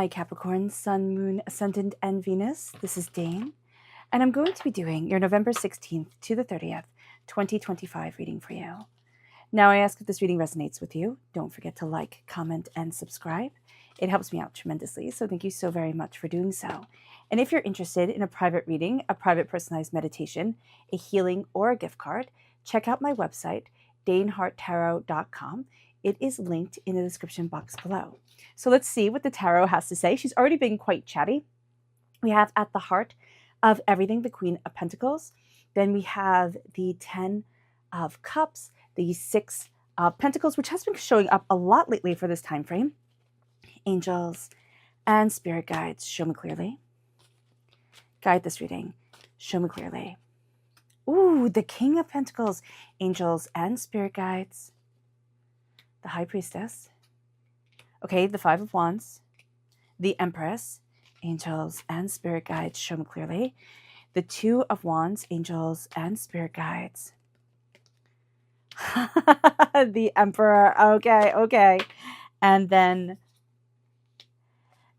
Hi Capricorn, Sun, Moon, Ascendant, and Venus. This is Dane, and I'm going to be doing your November 16th to the 30th, 2025 reading for you. Now, I ask if this reading resonates with you. Don't forget to like, comment, and subscribe. It helps me out tremendously, so thank you so very much for doing so. And if you're interested in a private reading, a private personalized meditation, a healing, or a gift card, check out my website, daneharttarot.com. It is linked in the description box below. So let's see what the tarot has to say. She's already been quite chatty. We have at the heart of everything, the Queen of Pentacles. Then we have the 10 of Cups, the 6 of Pentacles, which has been showing up a lot lately for this time frame. Angels and spirit guides, show me clearly. Guide this reading, show me clearly. Ooh, the King of Pentacles, angels and spirit guides. The High Priestess. Okay, the 5 of Wands. The Empress, angels and spirit guides, show me clearly. The 2 of Wands, angels and spirit guides. The Emperor, okay. And then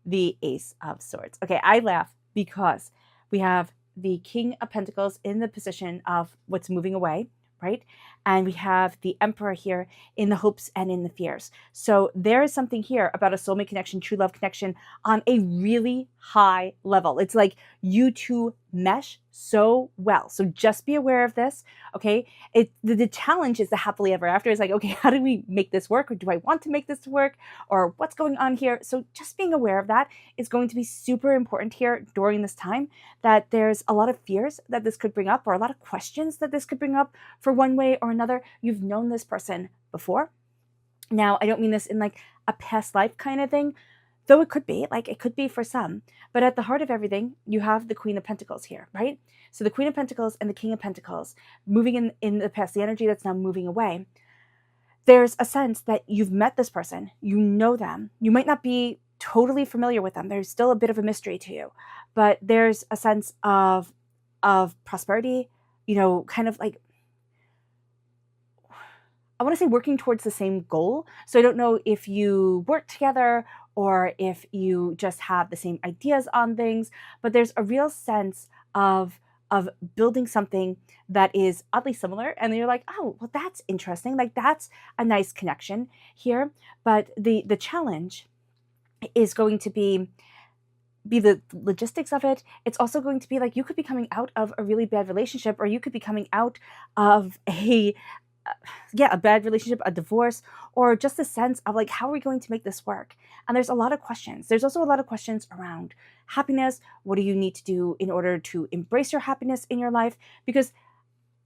the Ace of Swords. Okay, I laugh because we have the King of Pentacles in the position of what's moving away, right? And we have the Emperor here in the hopes and in the fears. So there is something here about a soulmate connection, true love connection on a really high level. It's like you two mesh so well. So just be aware of this, okay? The challenge is the happily ever after. It's like, okay, how do we make this work? Or do I want to make this work? Or what's going on here? So just being aware of that is going to be super important here during this time, that there's a lot of fears that this could bring up, or a lot of questions that this could bring up for one way or another. You've known this person before. Now, I don't mean this in like a past life kind of thing, though it could be, like it could be for some. But at the heart of everything, you have the Queen of Pentacles here, right? So the Queen of Pentacles and the King of Pentacles moving in the past, the energy that's now moving away. There's a sense that you've met this person, you know them. You might not be totally familiar with them. There's still a bit of a mystery to you, but there's a sense of prosperity, you know, kind of like, I want to say working towards the same goal. So I don't know if you work together or if you just have the same ideas on things, but there's a real sense of building something that is oddly similar. And then you're like, oh, well, that's interesting. Like that's a nice connection here. But the challenge is going to be the logistics of it. It's also going to be like, you could be coming out of a really bad relationship, or you could be coming out of a bad relationship, a divorce, or just a sense of like, how are we going to make this work? And there's a lot of questions. There's also a lot of questions around happiness. What do you need to do in order to embrace your happiness in your life? Because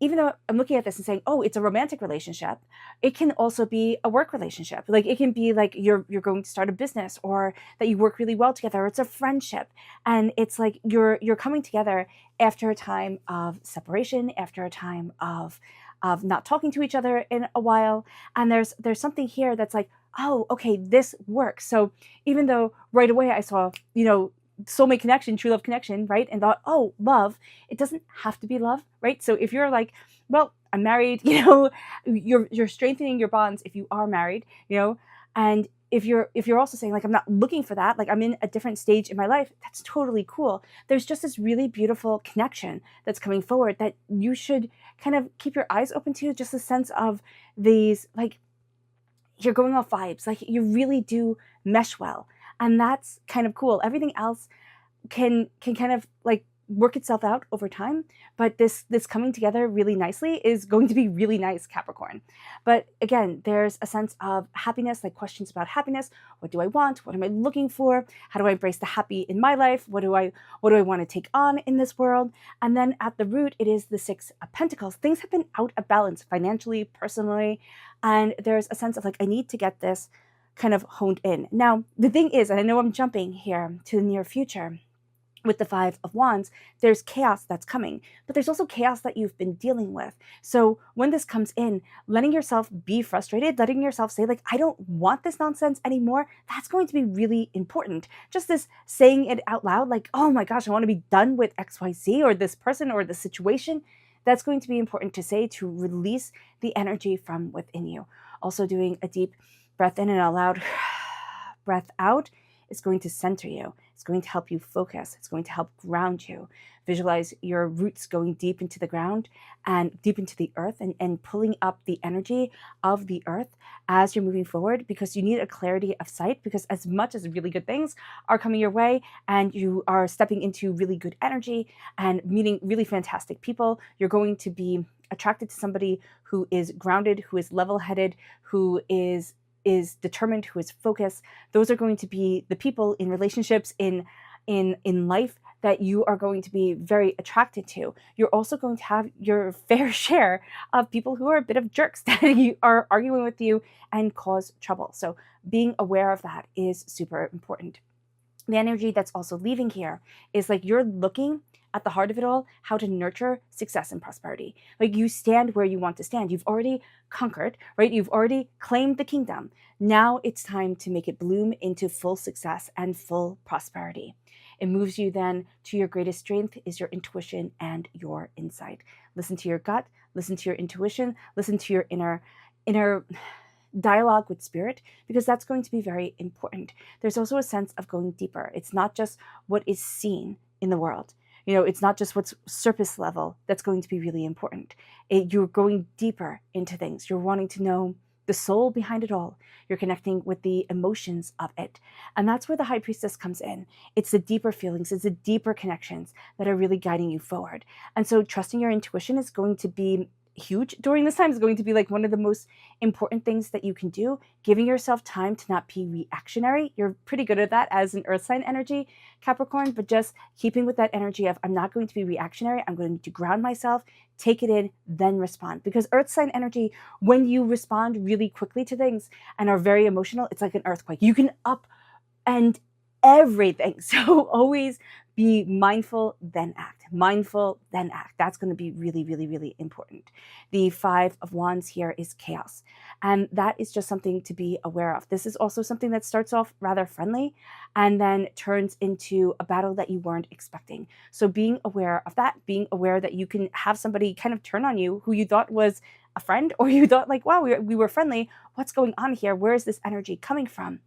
even though I'm looking at this and saying, oh, it's a romantic relationship, it can also be a work relationship. Like it can be like you're going to start a business, or that you work really well together, or it's a friendship. And it's like you're coming together after a time of separation, after a time of not talking to each other in a while. And there's something here that's like, oh, okay, this works. So even though right away I saw, you know, soulmate connection, true love connection, right? And thought, oh, love, it doesn't have to be love, right? So if you're like, well, I'm married, you know, you're strengthening your bonds if you are married, you know, and if you're also saying like, I'm not looking for that, like I'm in a different stage in my life, that's totally cool. There's just this really beautiful connection that's coming forward that you should kind of keep your eyes open to, just a sense of these, like you're going off vibes, like you really do mesh well. And that's kind of cool. Everything else can kind of like work itself out over time, but this coming together really nicely is going to be really nice, Capricorn. But again, there's a sense of happiness, like questions about happiness. What do I want? What am I looking for? How do I embrace the happy in my life? What do I want to take on in this world? And then at the root, it is the 6 of Pentacles. Things have been out of balance financially, personally, and there's a sense of like, I need to get this kind of honed in. Now, the thing is, and I know I'm jumping here to the near future, with the 5 of Wands, there's chaos that's coming, but there's also chaos that you've been dealing with. So when this comes in, letting yourself be frustrated, letting yourself say like, I don't want this nonsense anymore, that's going to be really important. Just this saying it out loud, like, oh my gosh, I want to be done with XYZ or this person or this situation. That's going to be important to say, to release the energy from within you. Also doing a deep breath in and out loud, breath out is going to center you. It's going to help you focus. It's going to help ground you. Visualize your roots going deep into the ground and deep into the earth, and pulling up the energy of the earth as you're moving forward, because you need a clarity of sight, because as much as really good things are coming your way and you are stepping into really good energy and meeting really fantastic people, you're going to be attracted to somebody who is grounded, who is level-headed, who is determined, who is focused. Those are going to be the people in relationships, in life, that you are going to be very attracted to. You're also going to have your fair share of people who are a bit of jerks that you are arguing with you and cause trouble. So being aware of that is super important. The energy that's also leaving here is like you're looking at the heart of it all, how to nurture success and prosperity. Like you stand where you want to stand. You've already conquered, right? You've already claimed the kingdom. Now it's time to make it bloom into full success and full prosperity. It moves you then to your greatest strength is your intuition and your insight. Listen to your gut, listen to your intuition, listen to your inner dialogue with spirit, because that's going to be very important. There's also a sense of going deeper. It's not just what is seen in the world. It's not just what's surface level that's going to be really important. You're going deeper into things. You're wanting to know the soul behind it all. You're connecting with the emotions of it. And that's where the High Priestess comes in. It's the deeper feelings, it's the deeper connections that are really guiding you forward. And so trusting your intuition is going to be huge during this time. Is going to be like one of the most important things that you can do. Giving yourself time to not be reactionary. You're pretty good at that as an earth sign energy, Capricorn, but just keeping with that energy of I'm not going to be reactionary. I'm going to ground myself, take it in, then respond. Because earth sign energy, when you respond really quickly to things and are very emotional, it's like an earthquake. You can upend everything. So always be mindful, then act. Mindful, then act. That's going to be really, really, really important. The Five of Wands here is chaos. And that is just something to be aware of. This is also something that starts off rather friendly and then turns into a battle that you weren't expecting. So being aware of that, being aware that you can have somebody kind of turn on you who you thought was a friend, or you thought like, wow, we were friendly. What's going on here? Where is this energy coming from?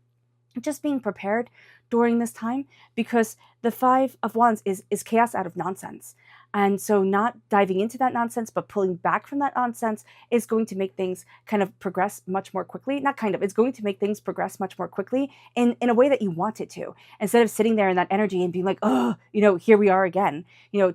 Just being prepared during this time, because the Five of Wands is chaos out of nonsense. And so not diving into that nonsense, but pulling back from that nonsense is going to make things kind of progress much more quickly. Not kind of, it's going to make things progress much more quickly in a way that you want it to, instead of sitting there in that energy and being like, oh, here we are again,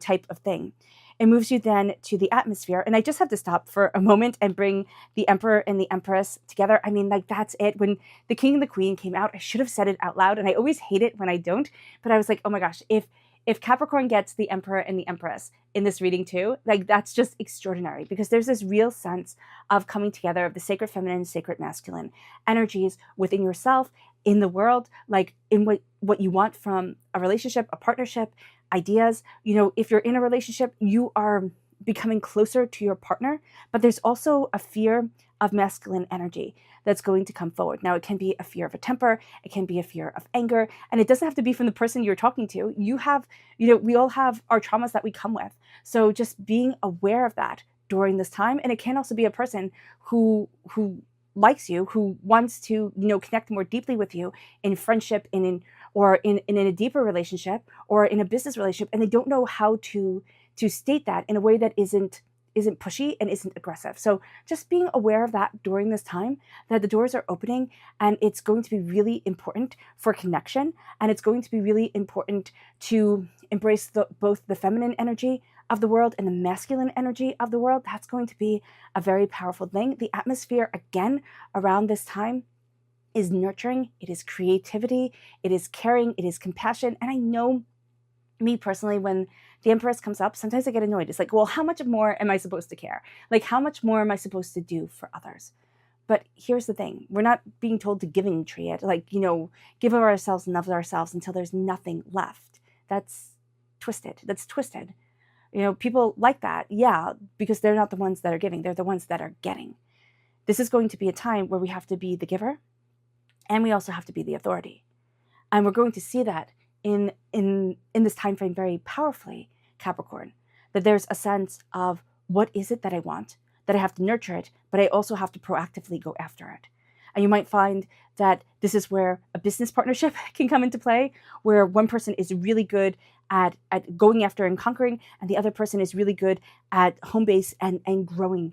type of thing. It moves you then to the atmosphere. And I just have to stop for a moment and bring the Emperor and the Empress together. I mean, like, that's it. When the King and the Queen came out, I should have said it out loud. And I always hate it when I don't. But I was like, oh my gosh, if Capricorn gets the Emperor and the Empress in this reading too, like, that's just extraordinary, because there's this real sense of coming together of the sacred feminine, sacred masculine energies within yourself, in the world, like in what you want from a relationship, a partnership, ideas. If you're in a relationship, you are becoming closer to your partner, but there's also a fear of masculine energy that's going to come forward. Now, it can be a fear of a temper, it can be a fear of anger, and it doesn't have to be from the person you're talking to. You have, we all have our traumas that we come with. So just being aware of that during this time. And it can also be a person who likes you, who wants to, connect more deeply with you in friendship, in a deeper relationship, or in a business relationship, and they don't know how to state that in a way that isn't pushy and isn't aggressive. So just being aware of that during this time, that the doors are opening, and it's going to be really important for connection, and it's going to be really important to embrace both the feminine energy of the world and the masculine energy of the world. That's going to be a very powerful thing. The atmosphere, again, around this time is nurturing, it is creativity, it is caring, it is compassion. And I know, me personally, when the Empress comes up, sometimes I get annoyed. It's like, well, how much more am I supposed to care? Like, how much more am I supposed to do for others? But here's the thing. We're not being told to giving tree it. Like, give of ourselves and love ourselves until there's nothing left. That's twisted. People like that, yeah, because they're not the ones that are giving. They're the ones that are getting. This is going to be a time where we have to be the giver, and we also have to be the authority. And we're going to see that in this time frame very powerfully, Capricorn, that there's a sense of, what is it that I want, that I have to nurture it, but I also have to proactively go after it. And you might find that this is where a business partnership can come into play, where one person is really good at going after and conquering, and the other person is really good at home base and growing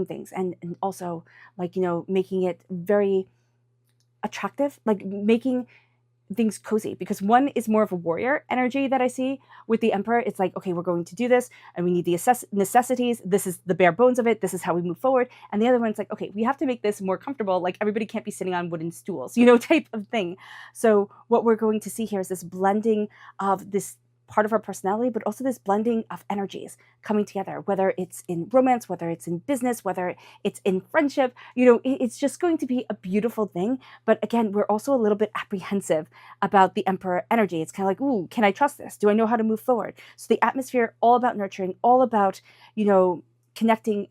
things, and also, like, making it very attractive, like making things cozy, because one is more of a warrior energy that I see with the Emperor. It's like, okay, we're going to do this and we need the necessities. This is the bare bones of it. This is how we move forward. And the other one's like, okay, we have to make this more comfortable. Like, everybody can't be sitting on wooden stools, type of thing. So what we're going to see here is this blending of this part of our personality, but also this blending of energies coming together, whether it's in romance, whether it's in business, whether it's in friendship. It's just going to be a beautiful thing. But again, we're also a little bit apprehensive about the Emperor energy. It's kind of like, ooh, can I trust this? Do I know how to move forward? So the atmosphere, all about nurturing, all about, connecting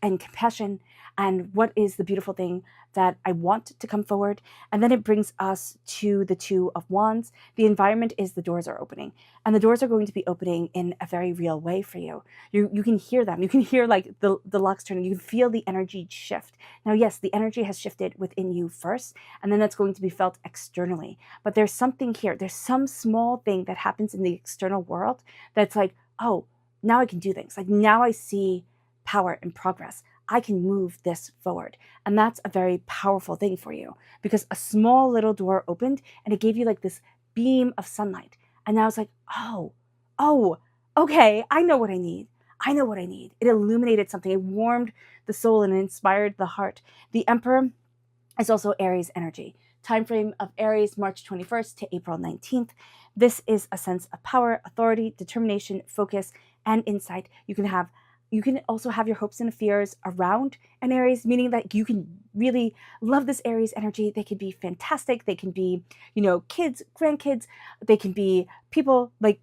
and compassion, and what is the beautiful thing that I want to come forward. And then it brings us to the Two of Wands. The environment is the doors are opening, and the doors are going to be opening in a very real way for you. You can hear them. You can hear like the locks turning. You can feel the energy shift. Now, yes, the energy has shifted within you first, and then that's going to be felt externally. But there's something here. There's some small thing that happens in the external world that's like, oh, now I can do things. Like, now I see power and progress. I can move this forward. And that's a very powerful thing for you, because a small little door opened and it gave you like this beam of sunlight. And now it's like, oh, okay, I know what I need. I know what I need. It illuminated something. It warmed the soul and it inspired the heart. The Emperor is also Aries energy. Time frame of Aries, March 21st to April 19th. This is a sense of power, authority, determination, focus, and insight. You can also have your hopes and fears around an Aries, meaning that you can really love this Aries energy. They can be fantastic. They can be, kids, grandkids. They can be people, like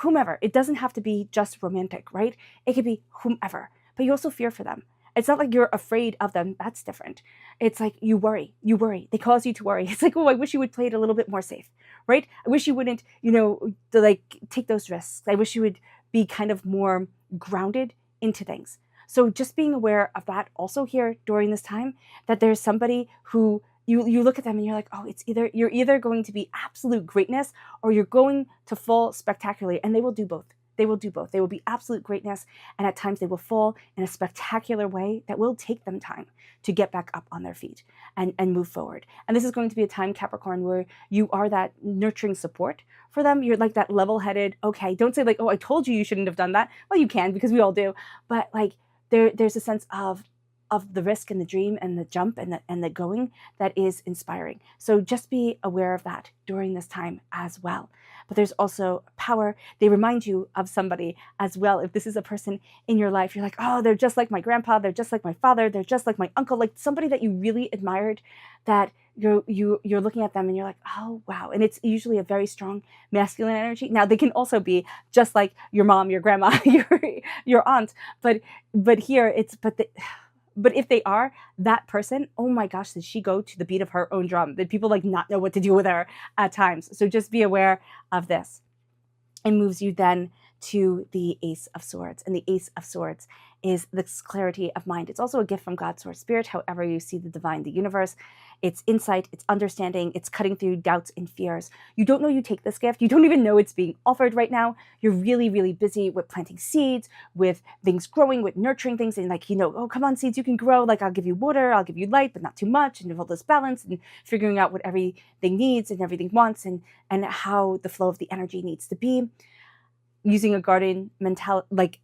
whomever. It doesn't have to be just romantic, right? It could be whomever, but you also fear for them. It's not like you're afraid of them. That's different. It's like you worry. They cause you to worry. It's like, oh, I wish you would play it a little bit more safe, right? I wish you wouldn't, take those risks. I wish you would be kind of more grounded into things. So just being aware of that also here during this time, that there's somebody who you look at them and you're like, oh, you're either going to be absolute greatness or you're going to fall spectacularly. And they will do both. They will do both. They will be absolute greatness, and at times they will fall in a spectacular way that will take them time to get back up on their feet and move forward. And this is going to be a time, Capricorn, where you are that nurturing support for them. You're like that level-headed, okay, don't say like, oh, I told you shouldn't have done that. Well, you can, because we all do. But like there's a sense of the risk and the dream and the jump and the going that is inspiring. So just be aware of that during this time as well. But there's also power. They remind you of somebody as well. If this is a person in your life, you're like, oh, they're just like my grandpa, they're just like my father, they're just like my uncle, like somebody that you really admired, that you're looking at them and you're like, oh, wow. And it's usually a very strong masculine energy. Now, they can also be just like your mom, your grandma, your aunt, but here it's, but if they are that person, oh my gosh, did she go to the beat of her own drum? Did people like not know what to do with her at times? So just be aware of this. It moves you then to the Ace of Swords. And the Ace of Swords is this clarity of mind. It's also a gift from God, Source, Spirit, however you see the divine, the universe. It's insight, it's understanding, it's cutting through doubts and fears. You don't know you take this gift. You don't even know it's being offered right now. You're really, really busy with planting seeds, with things growing, with nurturing things, and like, oh, come on, seeds, you can grow. Like, I'll give you water, I'll give you light, but not too much, and all this balance, and figuring out what everything needs and everything wants, and how the flow of the energy needs to be. Using a garden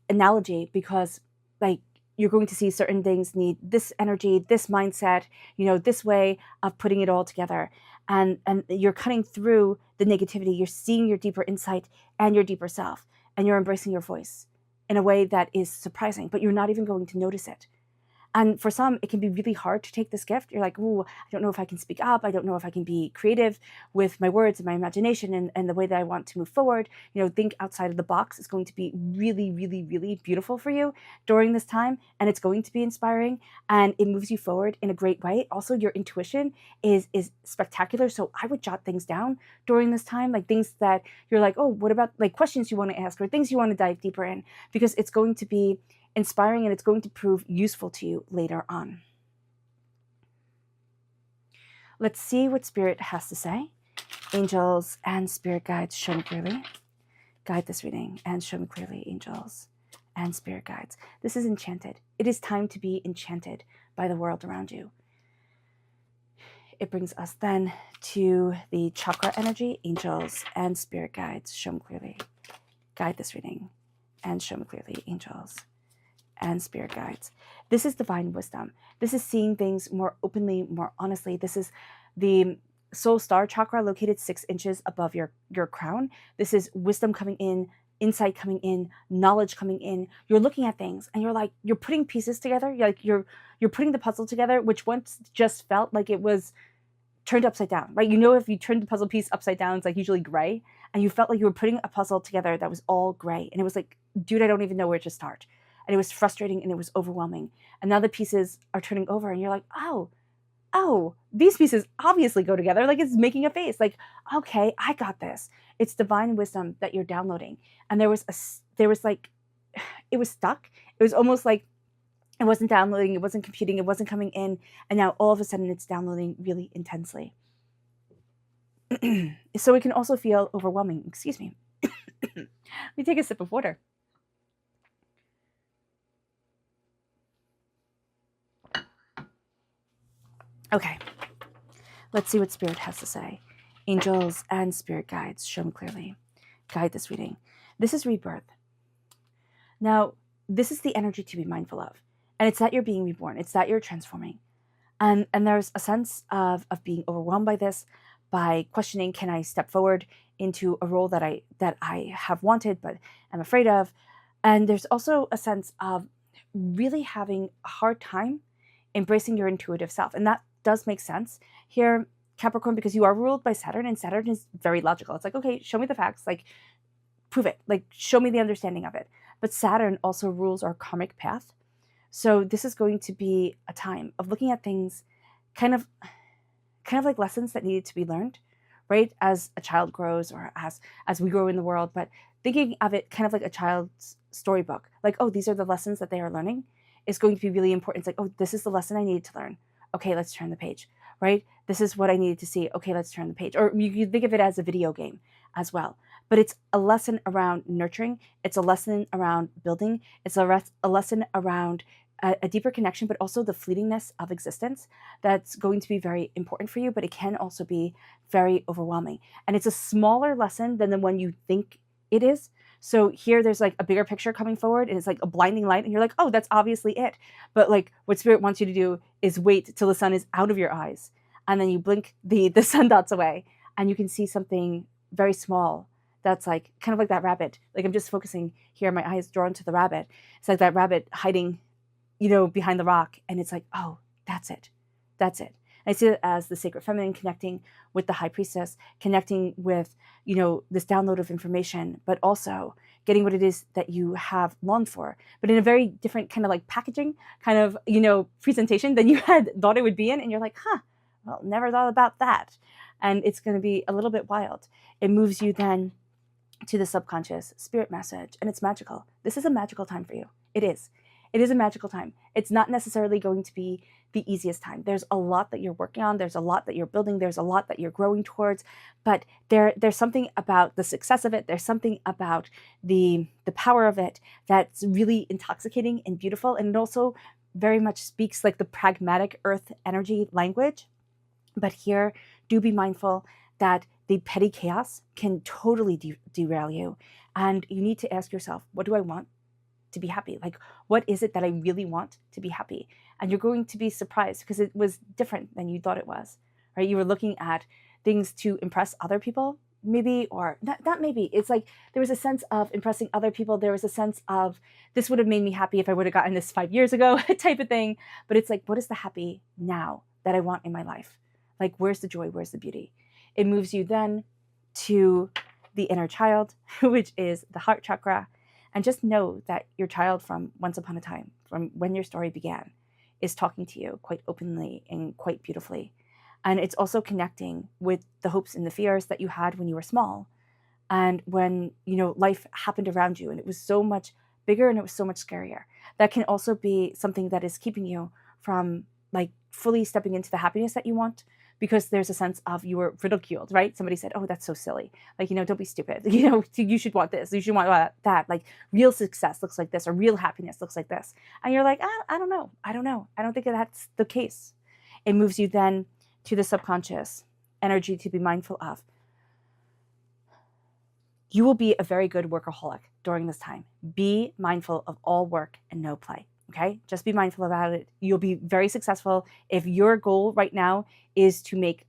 analogy, because like you're going to see certain things need this energy, this mindset, this way of putting it all together. And you're cutting through the negativity. You're seeing your deeper insight and your deeper self, and you're embracing your voice in a way that is surprising, but you're not even going to notice it. And for some, it can be really hard to take this gift. You're like, ooh, I don't know if I can speak up. I don't know if I can be creative with my words and my imagination and the way that I want to move forward. Think outside of the box is going to be really, really, really beautiful for you during this time. And it's going to be inspiring, and it moves you forward in a great way. Also, your intuition is spectacular. So I would jot things down during this time, like things that you're like, oh, what about like questions you want to ask or things you want to dive deeper in, because it's going to be inspiring and it's going to prove useful to you later on. Let's see what Spirit has to say. Angels and Spirit guides, show me clearly. Guide this reading and show me clearly, angels and Spirit guides. This is enchanted. It is time to be enchanted by the world around you. It brings us then to the chakra energy, angels and Spirit guides, show me clearly. Guide this reading and show me clearly, angels and Spirit guides. This is divine wisdom. This is seeing things more openly, more honestly. This is the soul star chakra located 6 inches above your crown. This is wisdom coming in, insight coming in, knowledge coming in. You're looking at things and you're putting pieces together. You're putting the puzzle together, which once just felt like it was turned upside down, right? You know, if you turn the puzzle piece upside down, it's like usually gray, and you felt like you were putting a puzzle together that was all gray, and it was like, dude, I don't even know where to start. And it was frustrating and it was overwhelming. And now the pieces are turning over and you're like, oh, these pieces obviously go together. Like, it's making a face. Like, okay, I got this. It's divine wisdom that you're downloading. And it was stuck. It was almost like it wasn't downloading, it wasn't computing, it wasn't coming in. And now all of a sudden it's downloading really intensely. So it can also feel overwhelming. Excuse me. Let me take a sip of water. Okay, let's see what Spirit has to say. Angels and Spirit guides, show me clearly. Guide this reading. This is rebirth. Now, this is the energy to be mindful of. And it's that you're being reborn. It's that you're transforming. And there's a sense of being overwhelmed by this, by questioning, can I step forward into a role that I have wanted but am afraid of? And there's also a sense of really having a hard time embracing your intuitive self. And that does make sense here, Capricorn, because you are ruled by Saturn, and Saturn is very logical. It's like, okay, show me the facts, like prove it, like show me the understanding of it. But Saturn also rules our karmic path. So this is going to be a time of looking at things kind of like lessons that needed to be learned, right? As a child grows or as we grow in the world, but thinking of it kind of like a child's storybook. Like, oh, these are the lessons that they are learning is going to be really important. It's like, oh, this is the lesson I needed to learn. Okay, let's turn the page, right? This is what I needed to see. Okay, let's turn the page. Or you can think of it as a video game as well. But it's a lesson around nurturing. It's a lesson around building. It's a lesson around a deeper connection, but also the fleetingness of existence that's going to be very important for you, but it can also be very overwhelming. And it's a smaller lesson than the one you think it is. So here there's like a bigger picture coming forward and it's like a blinding light and you're like, oh, that's obviously it. But like what Spirit wants you to do is wait till the sun is out of your eyes. And then you blink the sun dots away and you can see something very small that's like kind of like that rabbit. Like I'm just focusing here, my eyes drawn to the rabbit. It's like that rabbit hiding, you know, behind the rock. And it's like, oh, that's it. That's it. I see it as the sacred feminine connecting with the high priestess, connecting with, you know, this download of information, but also getting what it is that you have longed for, but in a very different kind of like packaging, kind of, you know, presentation than you had thought it would be in. And you're like, well, never thought about that. And it's going to be a little bit wild. It moves you then to the subconscious spirit message, and it's magical. This is a magical time for you. It is. It is a magical time. It's not necessarily going to be the easiest time. There's a lot that you're working on. There's a lot that you're building. There's a lot that you're growing towards. But there's something about the success of it. There's something about the power of it that's really intoxicating and beautiful. And it also very much speaks like the pragmatic earth energy language. But here, do be mindful that the petty chaos can totally derail you. And you need to ask yourself, what do I want to be happy? Like, what is it that I really want to be happy? And you're going to be surprised because it was different than you thought it was, right? You were looking at things to impress other people, maybe, or not maybe. It's like there was a sense of impressing other people. There was a sense of this would have made me happy if I would have gotten this 5 years ago type of thing. But it's like, what is the happy now that I want in my life? Like, where's the joy? Where's the beauty? It moves you then to the inner child, which is the heart chakra. And just know that your child from once upon a time, from when your story began, is talking to you quite openly and quite beautifully. And it's also connecting with the hopes and the fears that you had when you were small. And when, you know, life happened around you and it was so much bigger and it was so much scarier. That can also be something that is keeping you from like fully stepping into the happiness that you want, because there's a sense of you were ridiculed, right? Somebody said, oh, that's so silly. Like, don't be stupid. You should want this. You should want that. Like, real success looks like this, or real happiness looks like this. And you're like, I don't know. I don't know. I don't think that's the case. It moves you then to the subconscious energy to be mindful of. You will be a very good workaholic during this time. Be mindful of all work and no play. Okay, just be mindful about it. You'll be very successful if your goal right now is to make,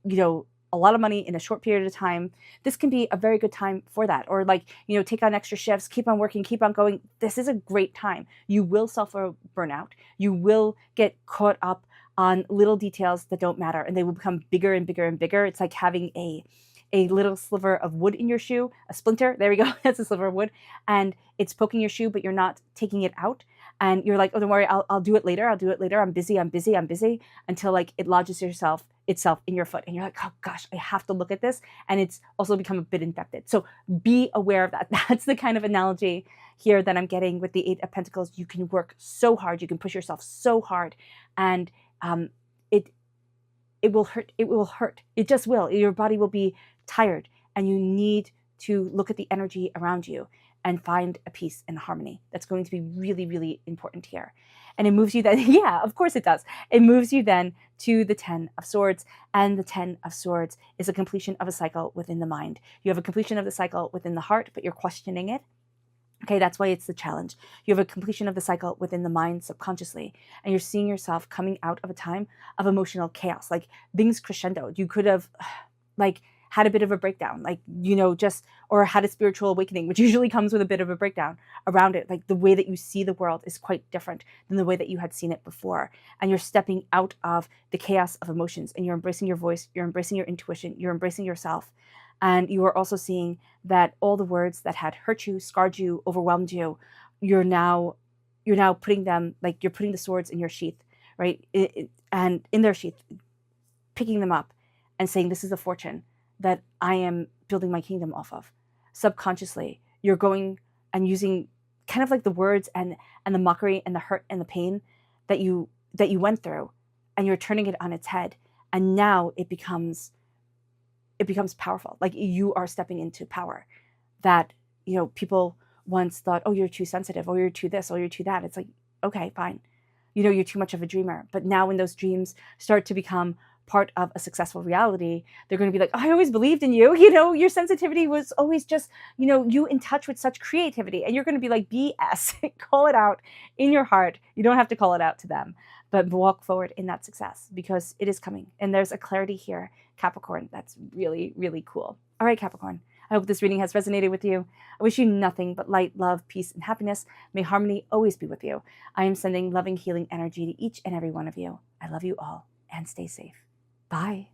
a lot of money in a short period of time. This can be a very good time for that. Or like, take on extra shifts, keep on working, keep on going. This is a great time. You will suffer burnout. You will get caught up on little details that don't matter, and they will become bigger and bigger and bigger. It's like having a little sliver of wood in your shoe, a splinter. There we go. That's a sliver of wood. And it's poking your shoe, but you're not taking it out. And you're like, oh, don't worry, I'll do it later. I'll do it later. I'm busy until like it lodges itself in your foot. And you're like, oh gosh, I have to look at this. And it's also become a bit infected. So be aware of that. That's the kind of analogy here that I'm getting with the 8 of Pentacles. You can work so hard. You can push yourself so hard. And it will hurt. It will hurt. It just will. Your body will be tired. And you need to look at the energy around you and find a peace and harmony. That's going to be really, really important here. And it moves you then, yeah, of course it does. It moves you then to the 10 of Swords. And the 10 of Swords is a completion of a cycle within the mind. You have a completion of the cycle within the heart, but you're questioning it. Okay, that's why it's the challenge. You have a completion of the cycle within the mind subconsciously, and you're seeing yourself coming out of a time of emotional chaos, like things crescendoed. You could have had a bit of a breakdown, or had a spiritual awakening, which usually comes with a bit of a breakdown around it. Like the way that you see the world is quite different than the way that you had seen it before. And you're stepping out of the chaos of emotions, and you're embracing your voice, you're embracing your intuition, you're embracing yourself. And you are also seeing that all the words that had hurt you, scarred you, overwhelmed you, you're now putting them, like you're putting the swords in your sheath, right? And in their sheath, picking them up and saying, this is the fortune that I am building my kingdom off of. Subconsciously, you're going and using kind of like the words and the mockery and the hurt and the pain that you went through, and you're turning it on its head. And now it becomes powerful. Like you are stepping into power that, people once thought, oh, you're too sensitive, or you're too this, or you're too that. It's like, okay, fine. You're too much of a dreamer. But now when those dreams start to become part of a successful reality, they're going to be like, oh, I always believed in you. Your sensitivity was always just, you in touch with such creativity. And you're going to be like, BS, call it out in your heart. You don't have to call it out to them, but walk forward in that success, because it is coming. And there's a clarity here, Capricorn, that's really, really cool. All right, Capricorn, I hope this reading has resonated with you. I wish you nothing but light, love, peace, and happiness. May harmony always be with you. I am sending loving, healing energy to each and every one of you. I love you all, and stay safe. Bye.